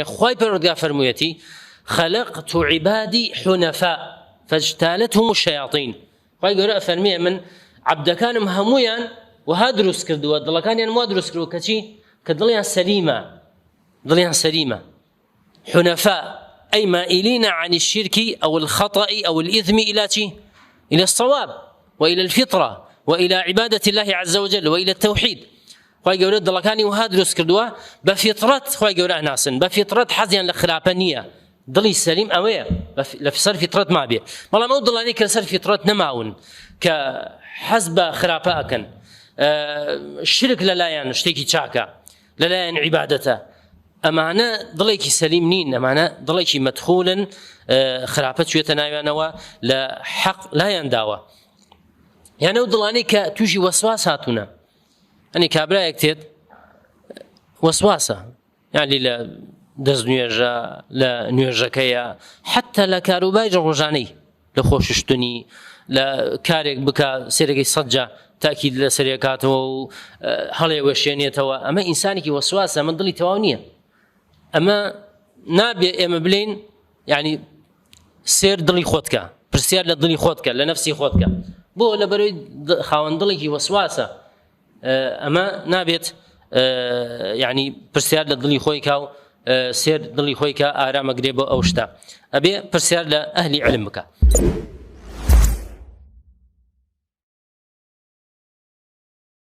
خواي پروردگار فرموویەتی خلقت عبادي حنفاء فاجتالتهم الشياطين. خواي گەورە فەرمیێ من عەبدەکانم هەموویان وها دروست کردووە، دڵەکانیان وا دروست کردووە کەچی کە دڵیان سەلیمە حنفاء أي مائلين عن الشرك أو الخطأ أو الإثم إلى الصواب وإلى الفطرة وإلى عبادة الله عز وجل وإلى التوحيد. خواي گەورە دڵەکانی وها دروست کردووە بە فیترەت، خواي گەورە ئەناسن بە فیترەت حەزیان لە خراپە نییە، دڵی سەلیم ئەوەیە لە سەر فیترەت مابێ. بەڵام ئەو دڵانی کە سەر فیترەت نەماون کە حەز بە خراپە ئەکەن، شرک لەلایەن شتێکی چاکە، لەلایەن عیبادەتە، ئەمانە دڵێکی سەلیم نین، ئەمانە دڵێکی مەدخولن، خراپە چوێتە ناویانەوە لە حەق لایەن داوە. یانە ئەو دڵانی کە تووشی وەسواس هاتوونە، ئەنی کابرایەک تێت وەسواسە، یعنی لە دەست نوێژە، لە نوێژەکەیە، حتا لە کاروباری ڕۆژانەی، لە خۆششتنی، لە کارێک بکە سێرەکەی سەدجا تاکید لە سەرێکاتەوە و هەڵێ وەشێنێتەوە، ئەمە ئینسانێکی وەسواسە، من دڵی تەواو نییە. ئەمە نابێ ئێمە بلین یعنی سێر دڵی خۆتکە، پرسیار لە دڵی خۆتکە، لە نەفسی خۆتکە، بۆ لەبەرەوەی خاوەن دڵێکی وەسواسە ئەمە نابێت یعنی پرسیار لە دڵی خۆی کا و سێر دڵی خۆی کە ئارامەگرێ بۆ ئەو شتە، ئەبێ پرسیار لە ئەهلی علم بکە.